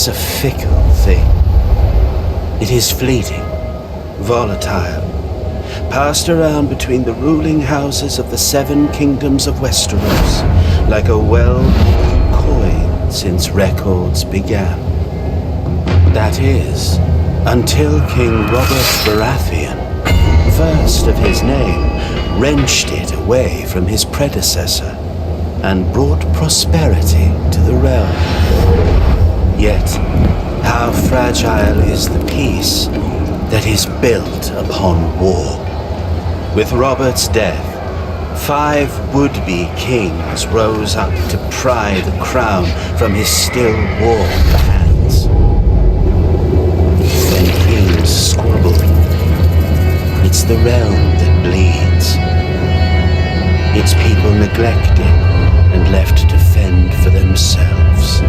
is a fickle thing. It is fleeting, volatile, passed around between the ruling houses of the 7 kingdoms of Westeros like a well-worn coin since records began. That is, until King Robert Baratheon, first of his name, wrenched it away from his predecessor and brought prosperity to the realm. Yet, how fragile is the peace that is built upon war. With Robert's death, 5 would-be kings rose up to pry the crown from his still warm hands. When kings squabble, it's the realm that bleeds. Its people neglected and left to fend for themselves.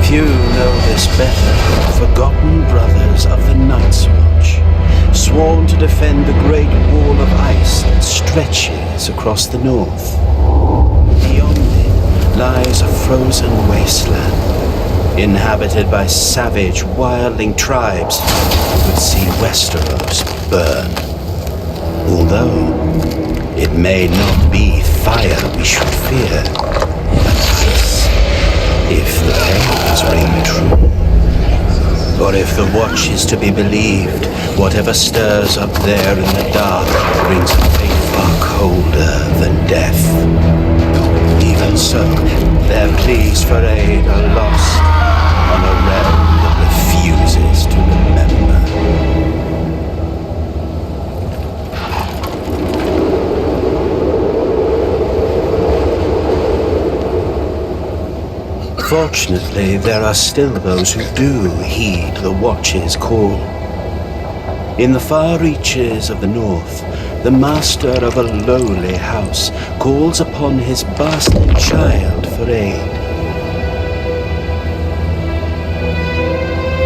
Few know this better than the forgotten brothers of the Night's Watch, sworn to defend the great wall of ice that stretches across the north. Beyond it lies a frozen wasteland, inhabited by savage, wildling tribes who would see Westeros burn. Although it may not be fire we should fear, but ice, if the tales ring true. For if the Watch is to be believed, whatever stirs up there in the dark brings a fate far colder than death. Even so, their pleas for aid are lost on a realm that refuses to remember. Fortunately, there are still those who do heed the Watch's call. In the far reaches of the north, the master of a lowly house calls upon his bastard child for aid.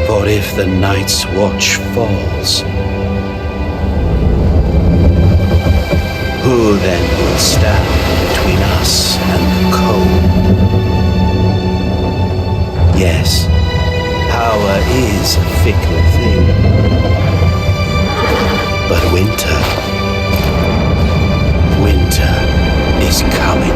For if the Night's Watch falls, who then will stand between us and the cold? Yes, power is a fickle thing. But winter is coming.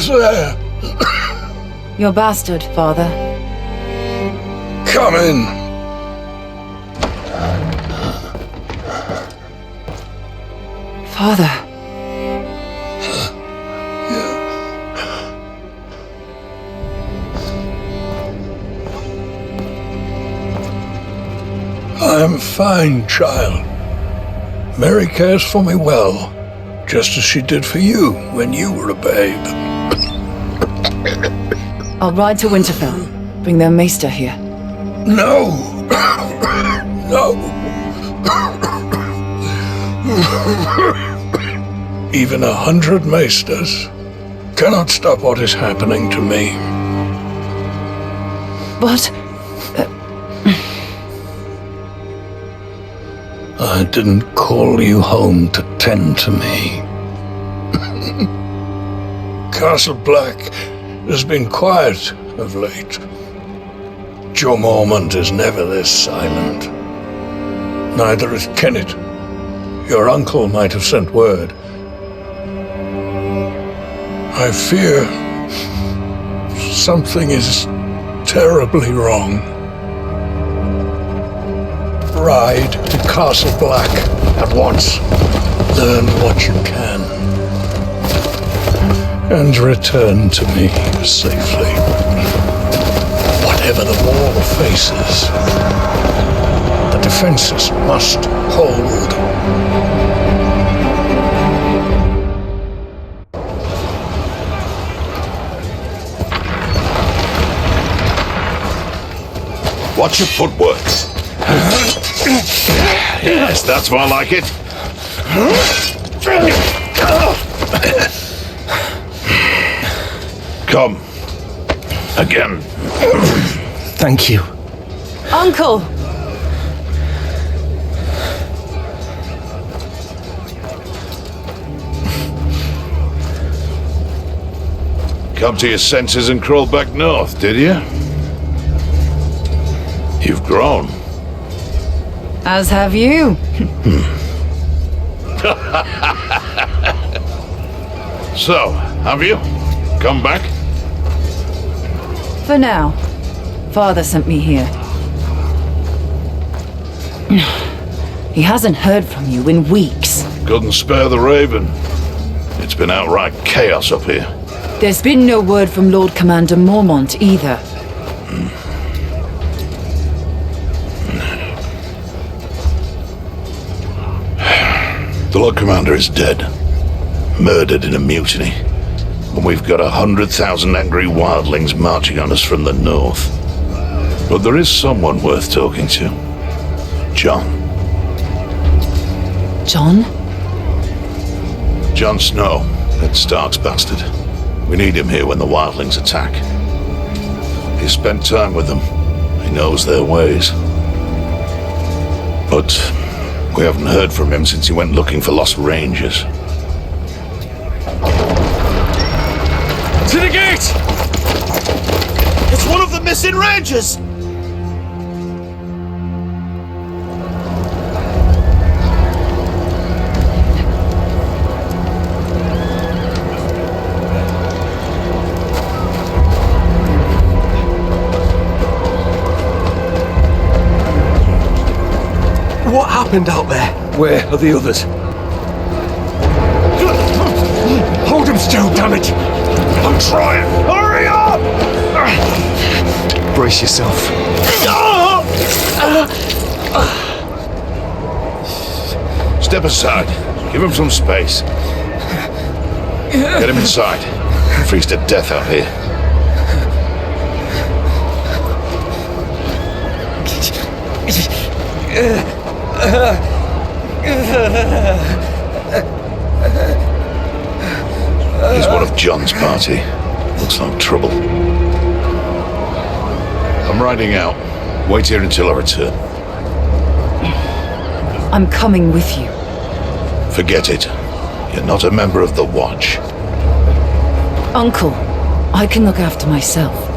is there? Your bastard, father. Come in. Father. I'm fine, child. Mary cares for me well, just as she did for you when you were a babe. I'll ride to Winterfell. Bring their maester here. No! No! Even 100 maesters cannot stop what is happening to me. But... I didn't call you home to tend to me. Castle Black has been quiet of late. Joe Mormont is never this silent. Neither is Kennet. Your uncle might have sent word. I fear something is terribly wrong. Ride to Castle Black at once. Learn what you can. And return to me safely. Whatever the wall faces, the defenses must hold. Watch your footwork. Yes, that's more like it. Come. Again. Thank you. Uncle! Come to your senses and crawl back north, did you? You've grown. As have you. So, have you? Come back? For now. Father sent me here. He hasn't heard from you in weeks. Couldn't spare the Raven. It's been outright chaos up here. There's been no word from Lord Commander Mormont either. The Lord Commander is dead. Murdered in a mutiny. And we've got 100,000 angry wildlings marching on us from the north. But there is someone worth talking to. Jon. Jon? Jon Snow, Ned Stark's bastard. We need him here when the wildlings attack. He's spent time with them. He knows their ways. But we haven't heard from him since he went looking for lost rangers. To the gate! It's one of the missing rangers! What happened out there? Where are the others? Hold him still, damn it! I'm trying! Hurry up! Brace yourself. Step aside. Give him some space. Get him inside. He'll freeze to death out here. He's one of Jon's party. Looks like trouble. I'm riding out. Wait here until I return. I'm coming with you. Forget it. You're not a member of the Watch. Uncle, I can look after myself.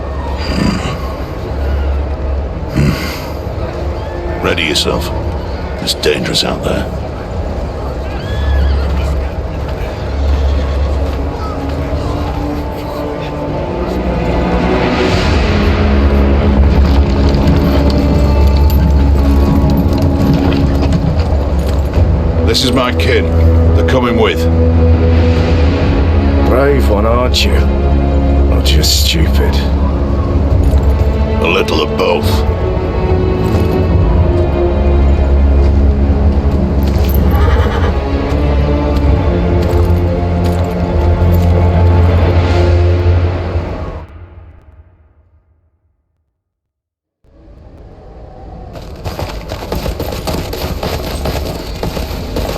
Ready yourself. It's dangerous out there. This is my kin. They're coming with. Brave one, aren't you? Or just stupid? A little of both.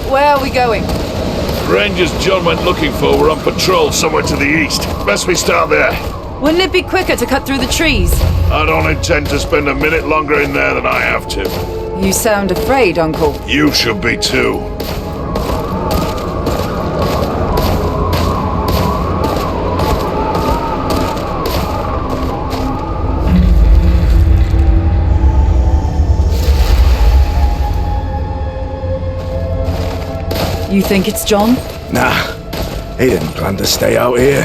Where are we going? Rangers John went looking for were on patrol somewhere to the east. Best we start there. Wouldn't it be quicker to cut through the trees? I don't intend to spend a minute longer in there than I have to. You sound afraid, Uncle. You should be too. You think it's John? Nah, he didn't plan to stay out here.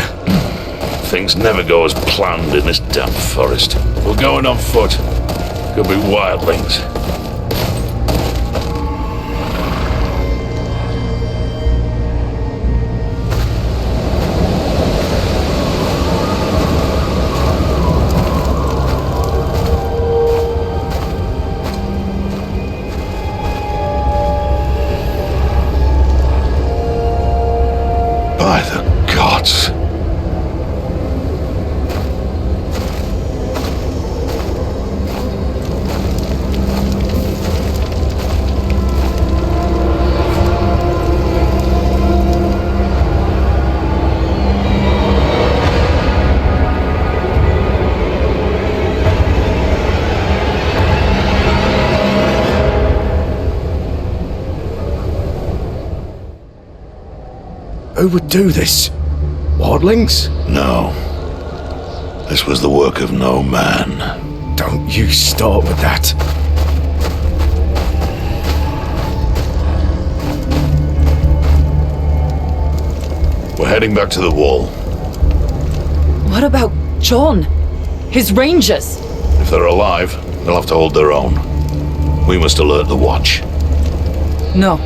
Things never go as planned in this damn forest. We're going on foot. Could be wildlings. By the gods. Who would do this? Wildlings? No. This was the work of no man. Don't you start with that. We're heading back to the wall. What about John? His rangers? If they're alive, they'll have to hold their own. We must alert the watch. No.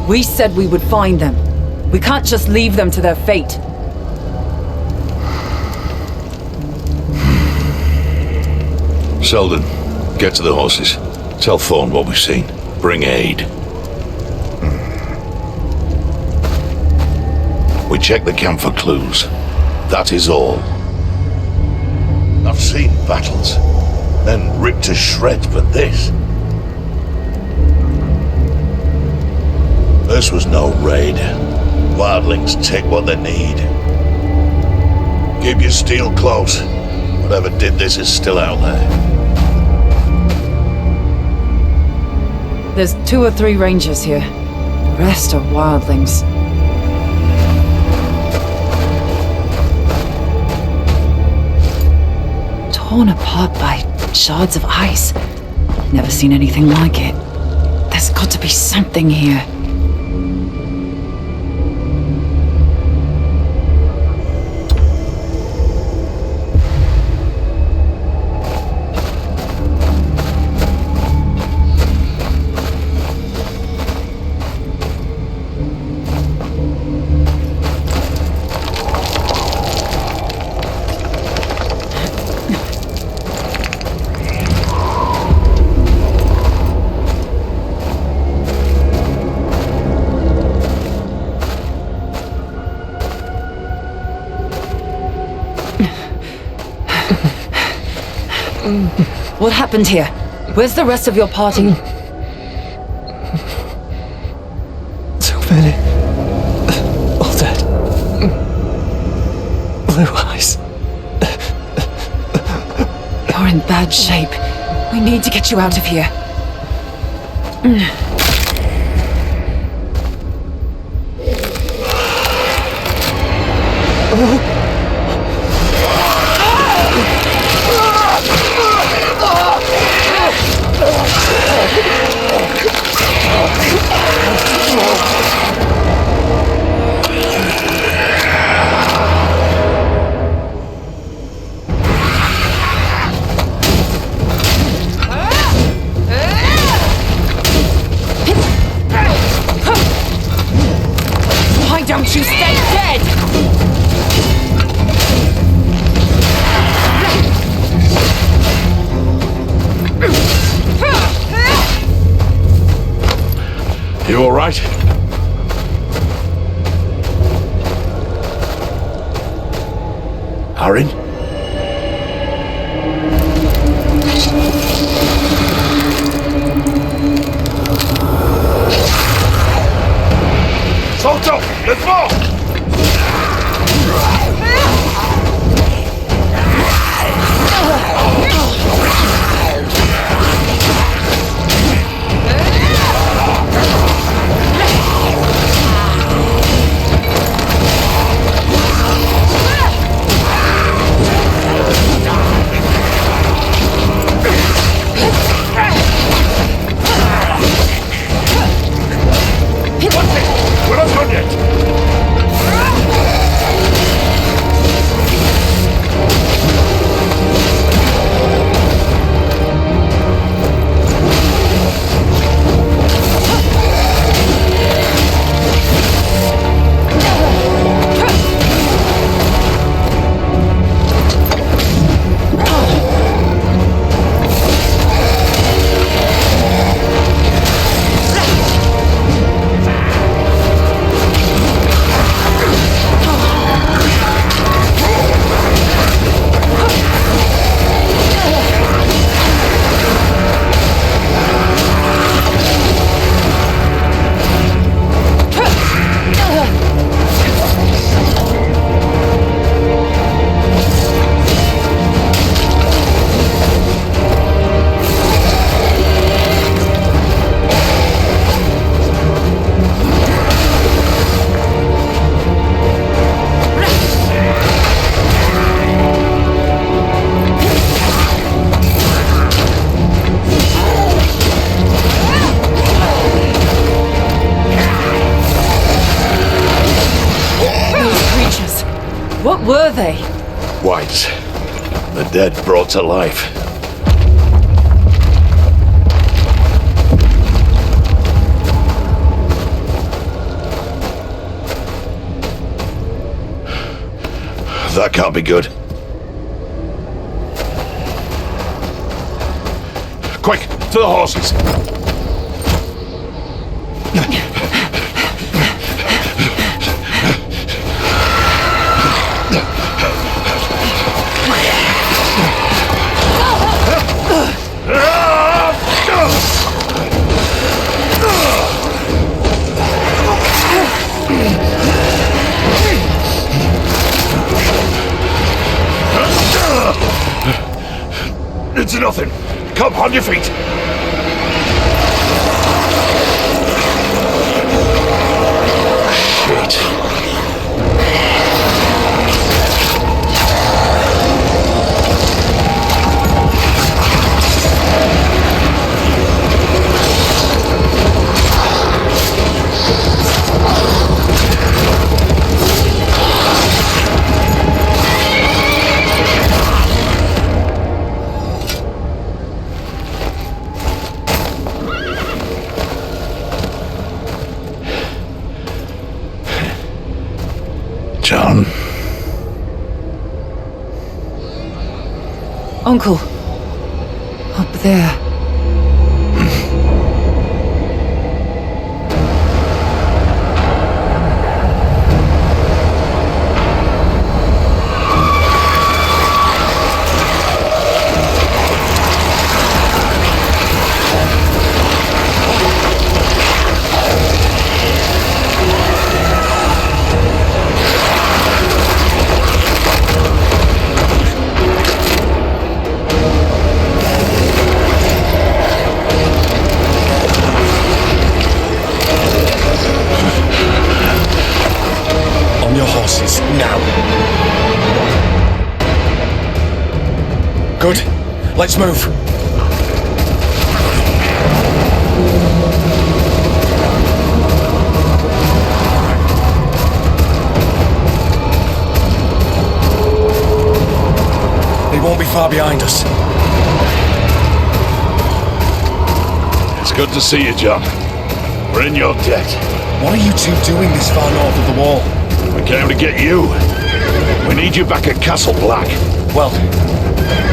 We said we would find them. We can't just leave them to their fate. Selden, get to the horses. Tell Thorne what we've seen. Bring aid. We check the camp for clues. That is all. I've seen battles, then ripped to shreds, but this... This was no raid. Wildlings take what they need. Keep your steel close. Whatever did this is still out there. There's 2 or 3 rangers here. The rest are wildlings. Torn apart by shards of ice. Never seen anything like it. There's got to be something here. What happened here? Where's the rest of your party? So many. All dead. Blue eyes. You're in bad shape. We need to get you out of here. You all right? Aaron? Salto! Let's go! We're not done yet! What were they? Whites. The dead brought to life. That can't be good. Quick, to the horses! It's nothing. Come, on your feet. Shit. John. Uncle. Up there. Now. Good. Let's move. They won't be far behind us. It's good to see you, John. We're in your debt. What are you two doing this far north of the wall? We came to get you. We need you back at Castle Black. Well,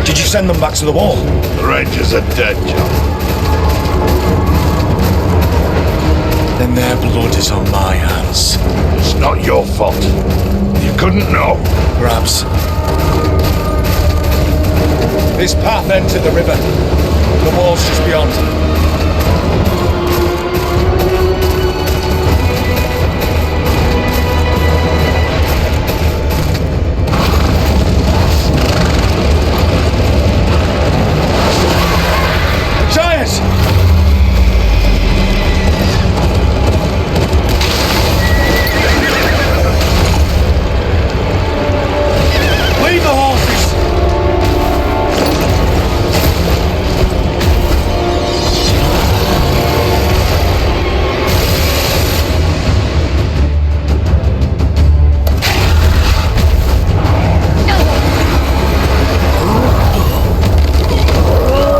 did you send them back to the wall? The Rangers are dead, John. Then their blood is on my hands. It's not your fault. You couldn't know. Perhaps. This path ends at the river. The wall's just beyond. Giants! Lead the horses!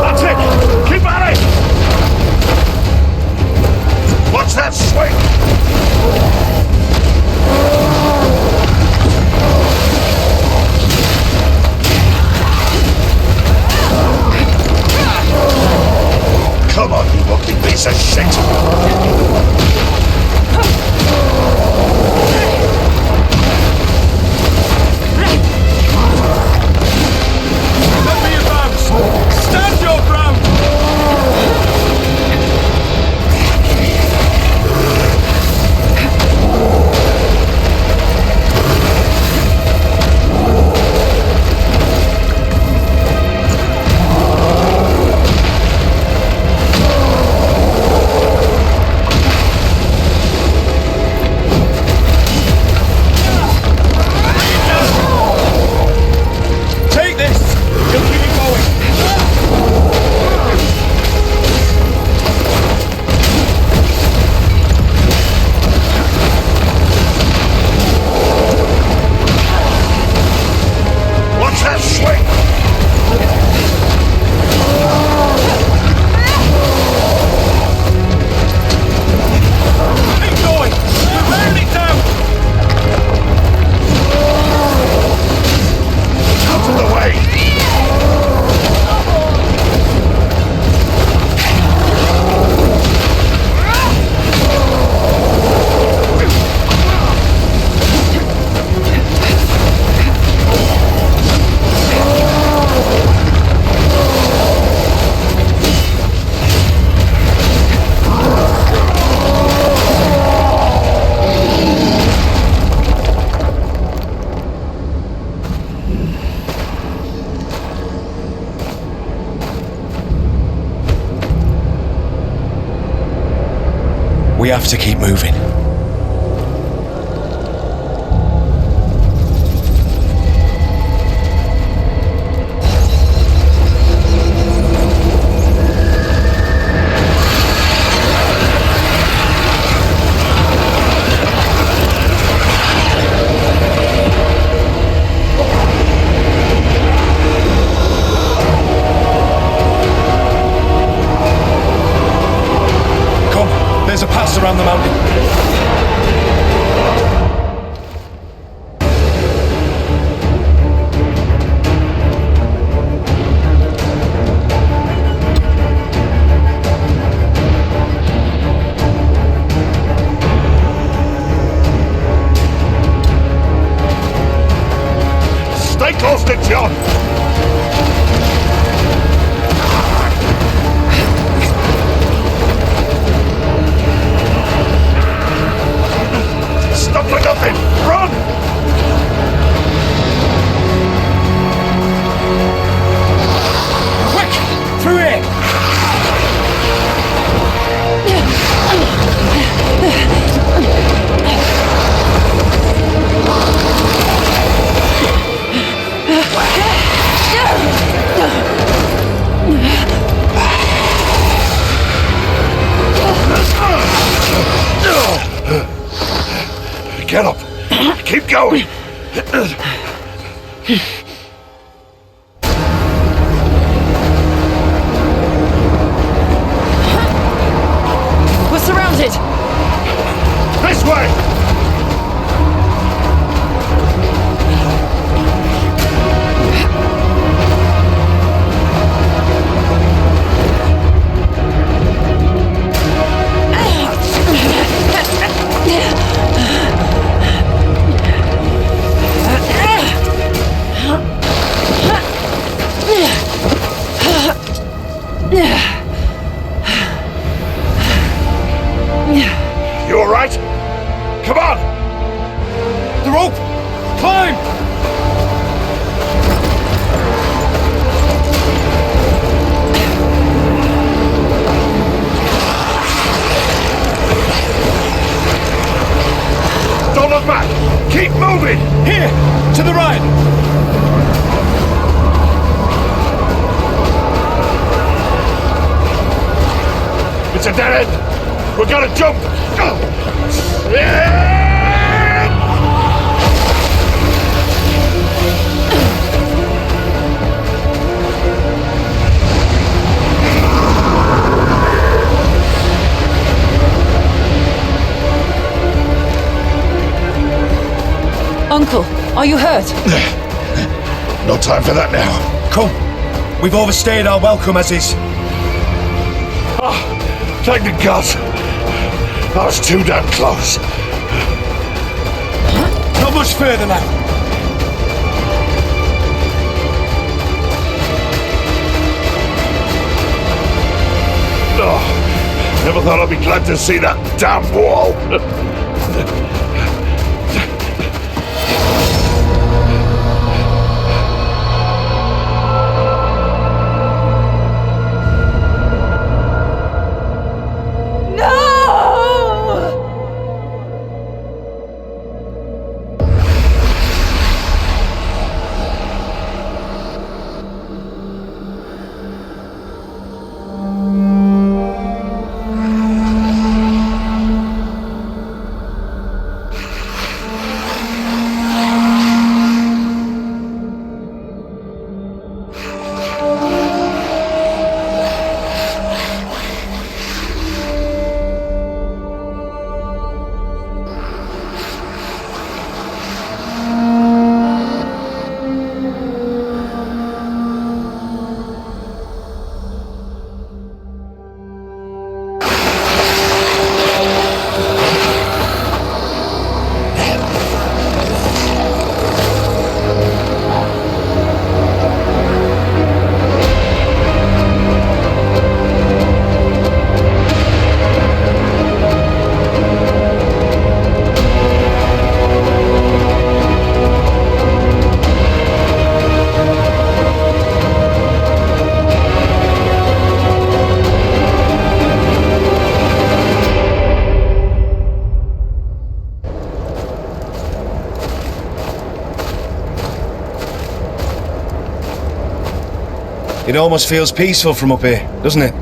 That's it! Keep at it! What's that swing? Come on, you ugly piece of shit! Stand for your grounds! Stand your ground! Take this! You'll keep it going! What's that swing? Keep going! We're wearing it down! Out of the way! We have to keep moving. Come, there's a pass around the mountain. Stay close to John! Stop for nothing! Run! Quick! Through here! Get up! Keep going! We're surrounded! This way! You alright? Come on! The rope! Climb! Don't look back! Keep moving! Here! To the right! It's a dead end! We're gonna jump! Yeah! Uncle, are you hurt? No time for that now. Come! We've overstayed our welcome as is. Thank the gods. I was too damn close. Not much further now. Oh, never thought I'd be glad to see that damn wall. It almost feels peaceful from up here, doesn't it?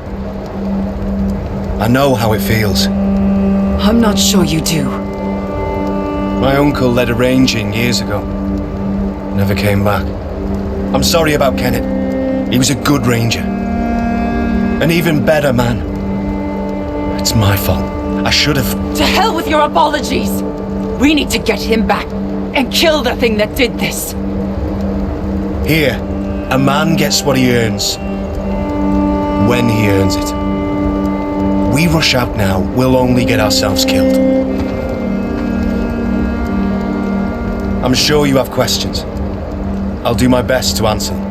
I know how it feels. I'm not sure you do. My uncle led a ranging years ago. Never came back. I'm sorry about Kenneth. He was a good ranger. An even better man. It's my fault. I should have. To hell with your apologies! We need to get him back and kill the thing that did this. Here, a man gets what he earns when he earns it. We rush out now, we'll only get ourselves killed. I'm sure you have questions. I'll do my best to answer them.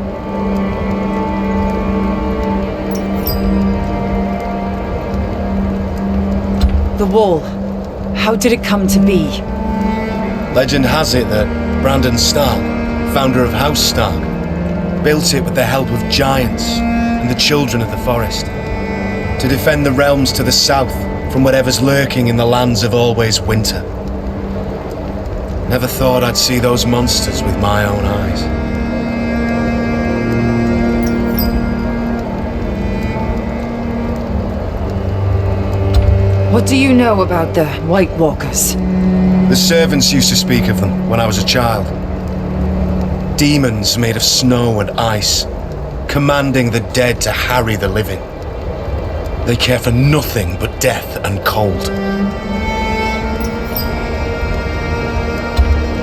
The wall. How did it come to be? Legend has it that Brandon Stark, founder of House Stark, built it with the help of giants and the children of the forest to defend the realms to the south from whatever's lurking in the lands of always winter. Never thought I'd see those monsters with my own eyes. What do you know about the White Walkers? The servants used to speak of them when I was a child. Demons made of snow and ice, commanding the dead to harry the living. They care for nothing but death and cold.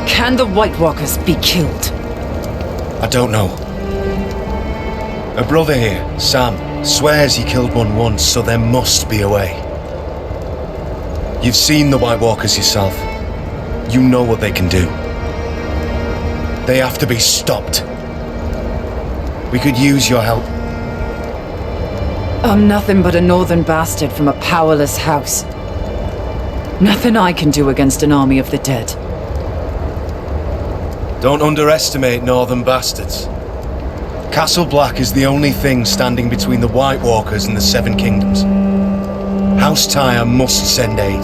Can the White Walkers be killed? I don't know. A brother here, Sam, swears he killed one once, so there must be a way. You've seen the White Walkers yourself. You know what they can do. They have to be stopped. We could use your help. I'm nothing but a northern bastard from a powerless house. Nothing I can do against an army of the dead. Don't underestimate northern bastards. Castle Black is the only thing standing between the White Walkers and the Seven Kingdoms. House Tyre must send aid.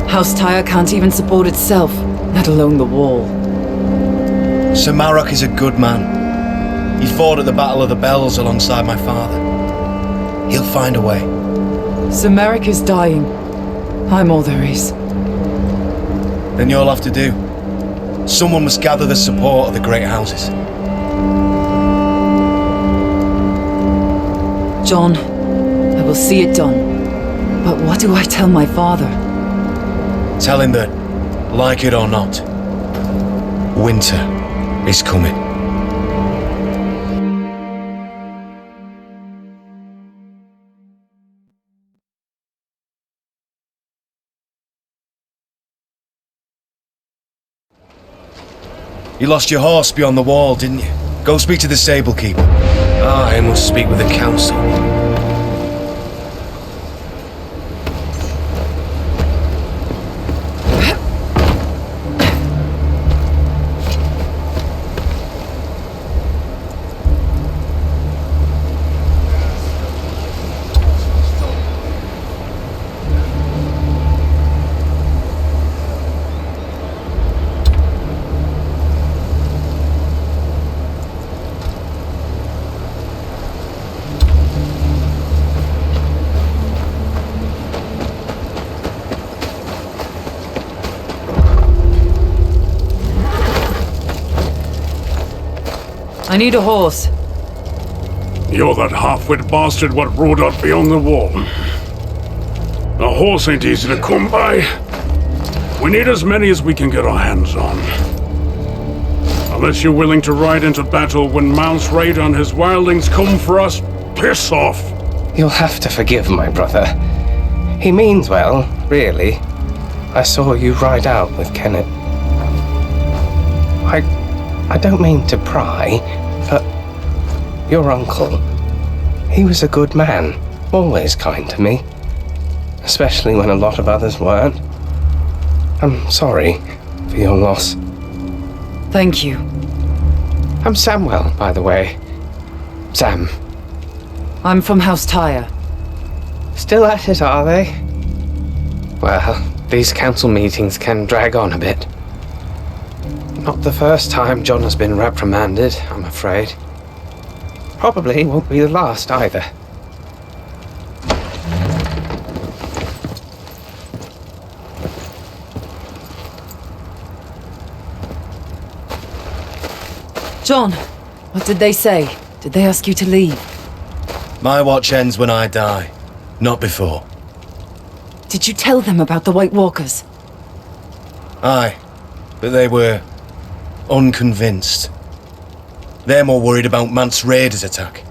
House Tyre can't even support itself, let alone the wall. Sir Marok is a good man. He fought at the Battle of the Bells alongside my father. He'll find a way. Sir Merrick is dying. I'm all there is. Then you'll have to do. Someone must gather the support of the great houses. John, I will see it done. But what do I tell my father? Tell him that, like it or not, winter is coming. You lost your horse beyond the wall, didn't you? Go speak to the stable keeper. I must speak with the council. I need a horse. You're that half-wit bastard what rode out beyond the wall. A horse ain't easy to come by. We need as many as we can get our hands on. Unless you're willing to ride into battle when Mount's raid on his wildlings come for us, piss off. You'll have to forgive my brother. He means well, really. I saw you ride out with Kennet. I don't mean to pry, but your uncle, he was a good man, always kind to me, especially when a lot of others weren't. I'm sorry for your loss. Thank you. I'm Samwell, by the way. Sam. I'm from House Tyre. Still at it, are they? Well, these council meetings can drag on a bit. Not the first time John has been reprimanded, I'm afraid. Probably won't be the last either. John, what did they say? Did they ask you to leave? My watch ends when I die, not before. Did you tell them about the White Walkers? Aye, but they were unconvinced. They're more worried about Mance Raider's attack.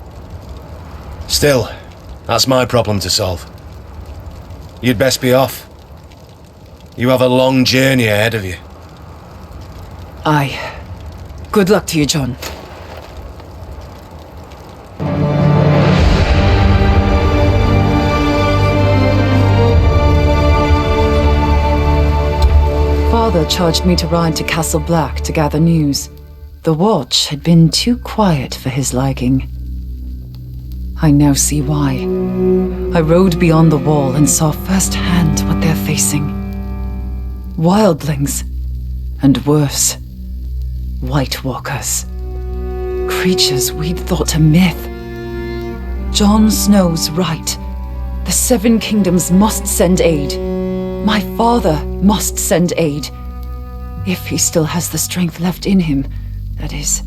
Still, that's my problem to solve. You'd best be off. You have a long journey ahead of you. Aye. Good luck to you, John. Father charged me to ride to Castle Black to gather news. The watch had been too quiet for his liking. I now see why. I rode beyond the wall and saw firsthand what they're facing. Wildlings. And worse, White Walkers. Creatures we'd thought a myth. Jon Snow's right. The Seven Kingdoms must send aid. My father must send aid. If he still has the strength left in him, that is.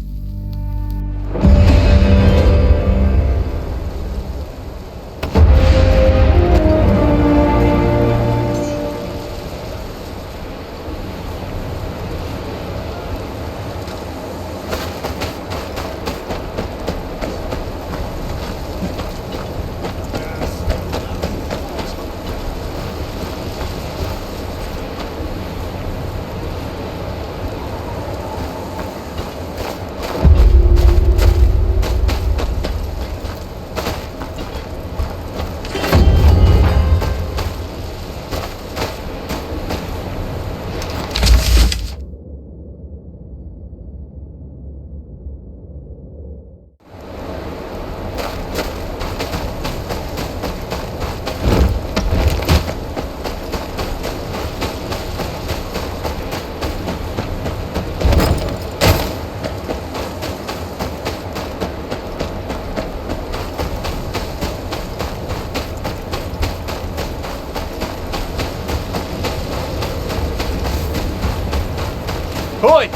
Oi!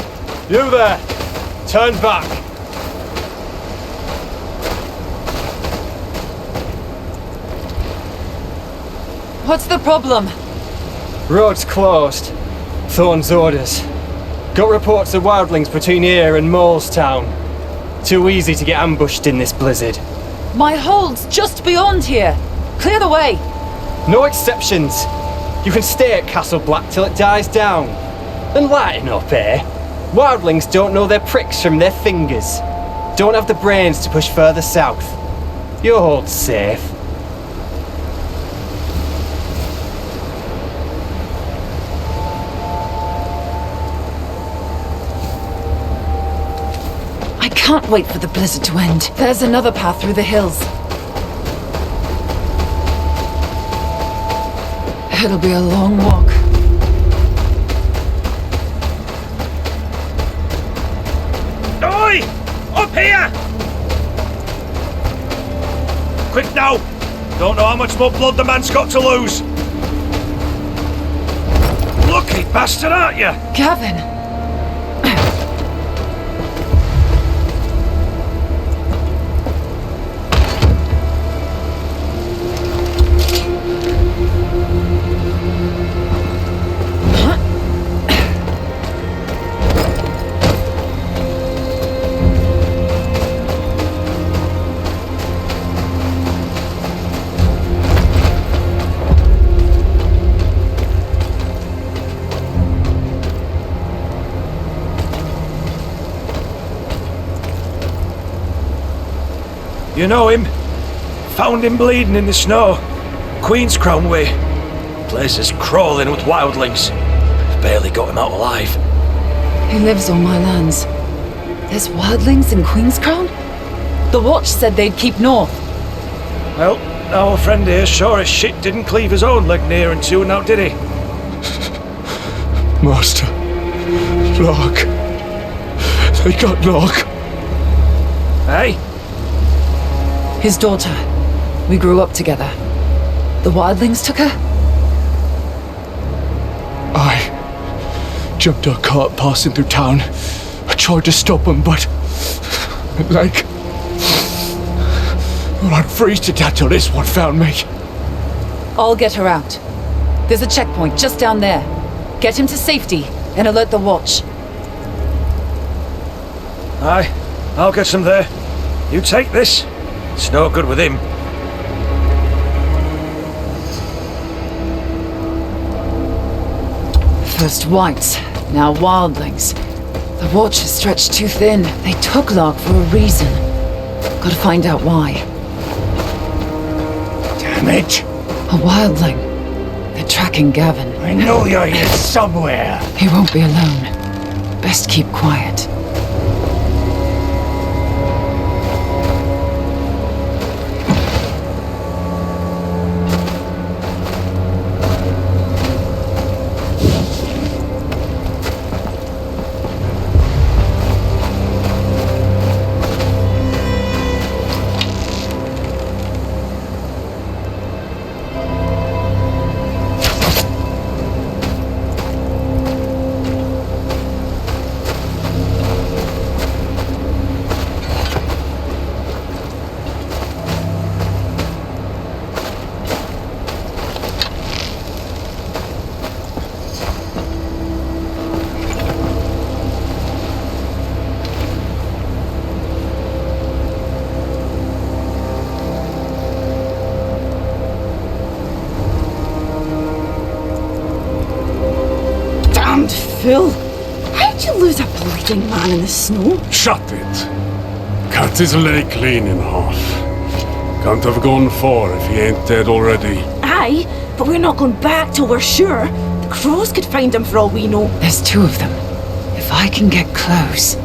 You there! Turn back! What's the problem? Road's closed. Thorn's orders. Got reports of wildlings between here and Molestown. Too easy to get ambushed in this blizzard. My hold's just beyond here. Clear the way. No exceptions. You can stay at Castle Black till it dies down. And lighten up, eh? Wildlings don't know their pricks from their fingers. Don't have the brains to push further south. Your hold's safe. I can't wait for the blizzard to end. There's another path through the hills. It'll be a long walk. Oi! Up here! Quick now! Don't know how much more blood the man's got to lose. Lucky bastard, aren't you? Gavin! You know him? Found him bleeding in the snow. Queen's Crown way. Place is crawling with wildlings. Barely got him out alive. He lives on my lands. There's wildlings in Queen's Crown? The Watch said they'd keep north. Well, our friend here sure as shit didn't cleave his own leg near and tune out, did he? Master. Locke. They got Locke. Hey? His daughter. We grew up together. The wildlings took her? I jumped a cart passing through town. I tried to stop him, but like, well, I'd freeze to death till this one found me. I'll get her out. There's a checkpoint just down there. Get him to safety and alert the Watch. Aye, I'll get some there. You take this. It's no good with him. First whites, now wildlings. The Watch is stretched too thin. They took Locke for a reason. Gotta find out why. Damn it! A wildling. They're tracking Gavin. I know you're here somewhere. He won't be alone. Best keep quiet. Phil, how'd you lose a bleeding man in the snow? Shut it. Cut his leg clean in half. Can't have gone far if he ain't dead already. Aye, but we're not going back till we're sure. The crows could find him for all we know. There's two of them. If I can get close...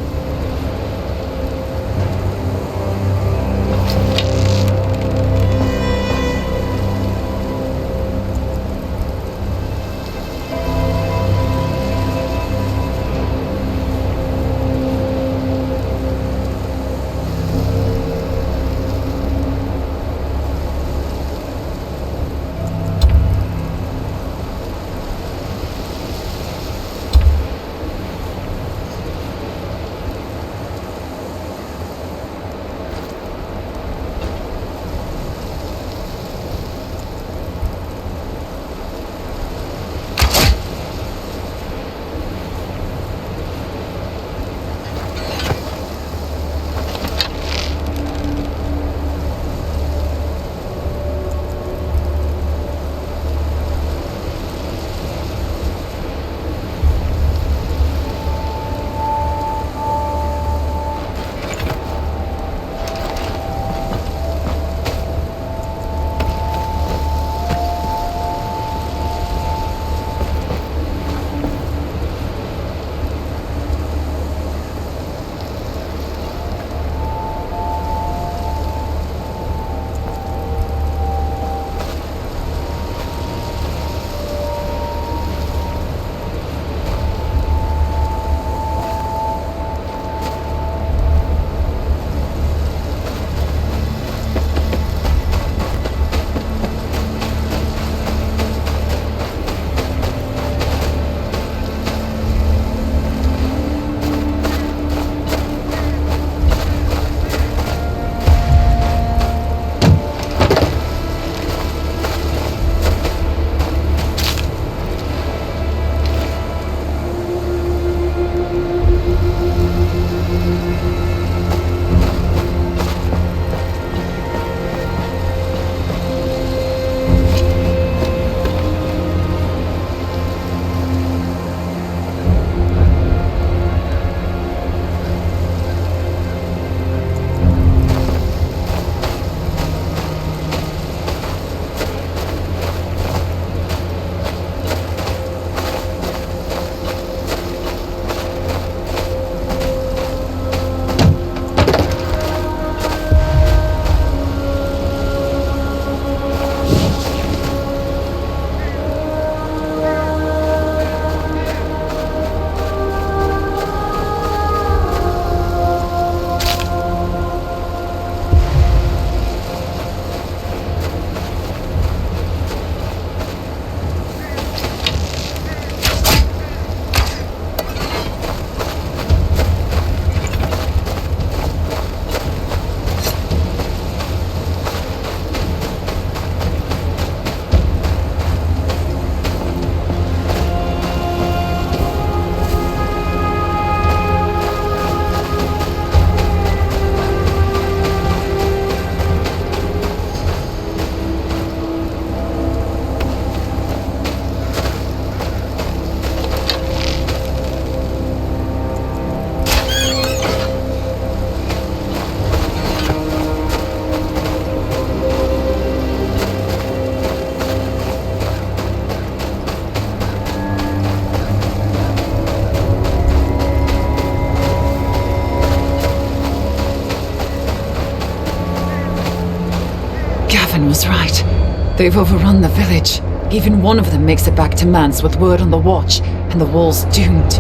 Stefan was right. They've overrun the village. Even one of them makes it back to Mance with word on the watch, and the wall's doomed.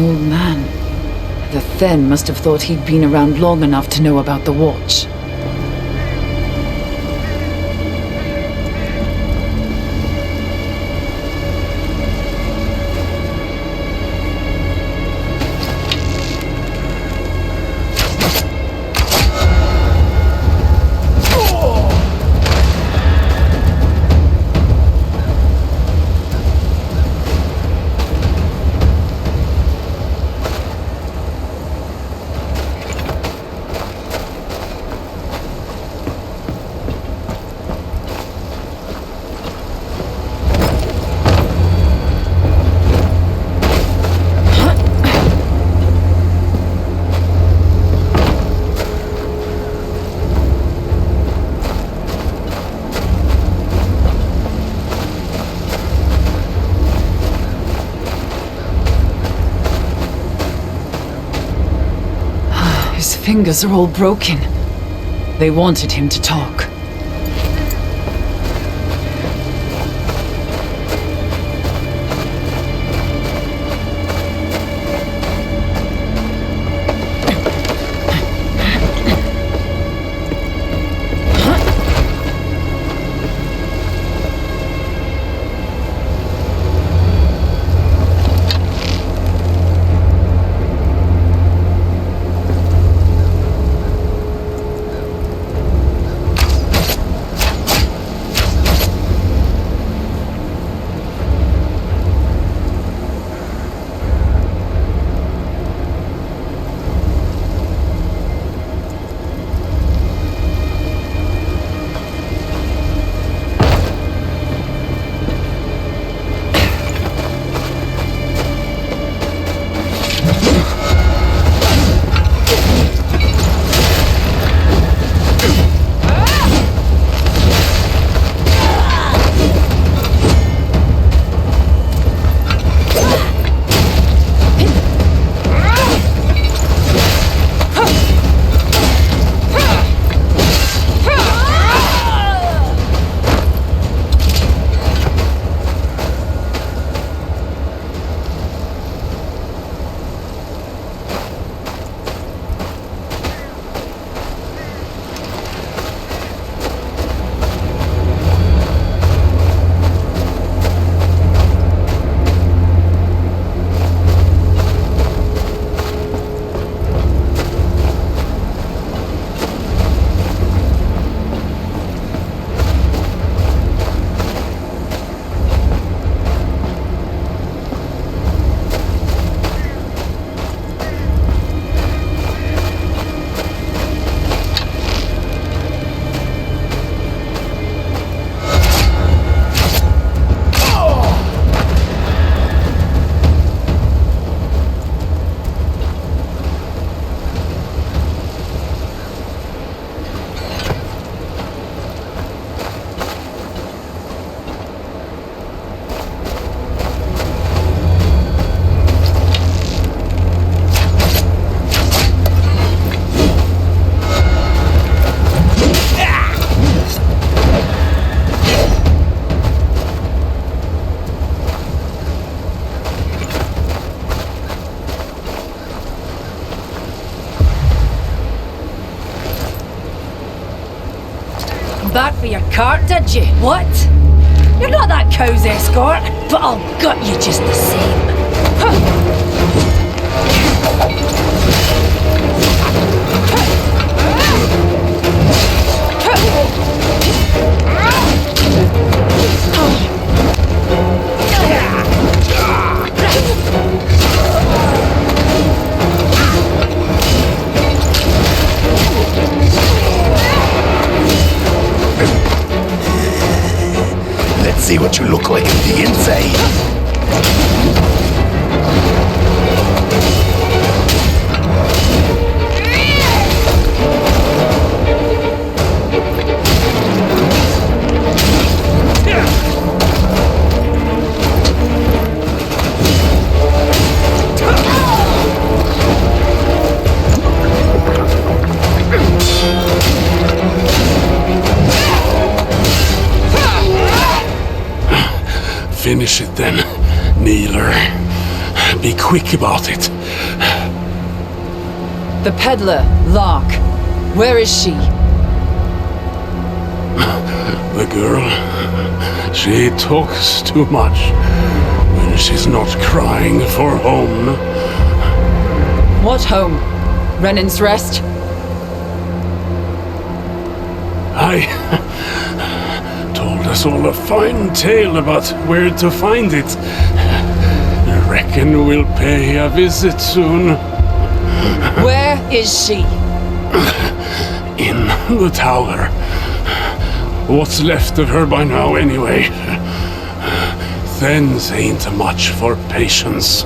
old man. The Thenn must have thought he'd been around long enough to know about the Watch. His fingers are all broken. They wanted him to talk. Back for your cart, did you? What? You're not that cow's escort, but I'll gut you just the same. Let's see what you look like in the inside. Finish it then, Kneeler. Be quick about it. The peddler, Lark. Where is she? The girl, she talks too much when she's not crying for home. What home? Renan's Rest? I told us all a fine tale about where to find it. Reckon we'll pay a visit soon. Where is she? In the tower. What's left of her by now, anyway? Thenns ain't much for patience.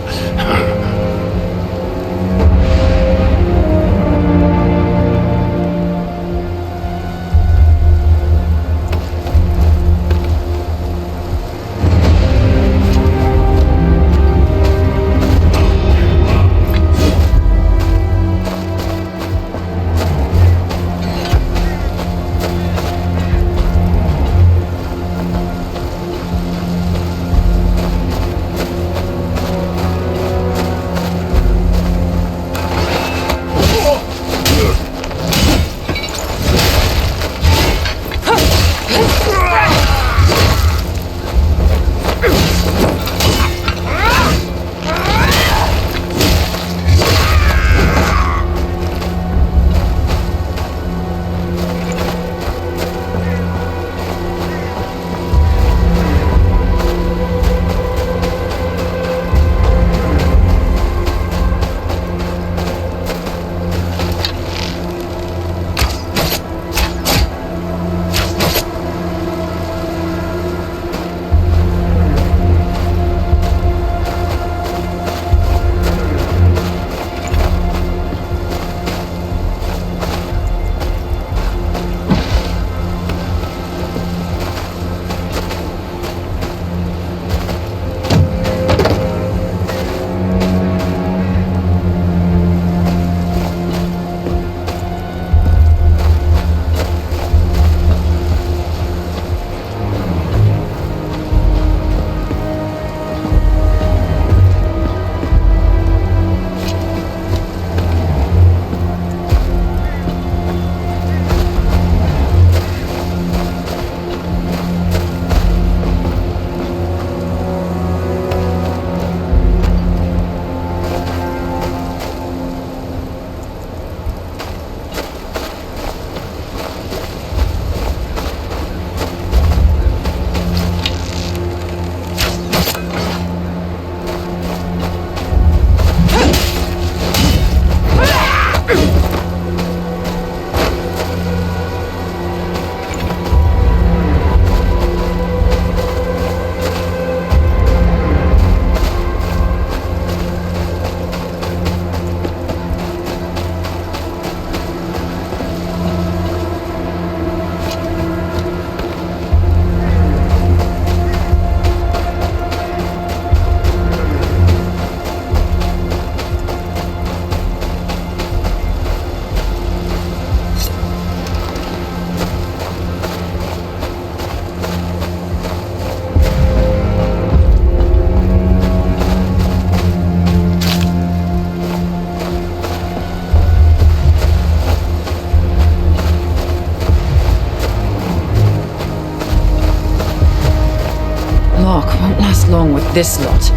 Lark won't last long with this lot.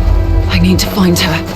I need to find her.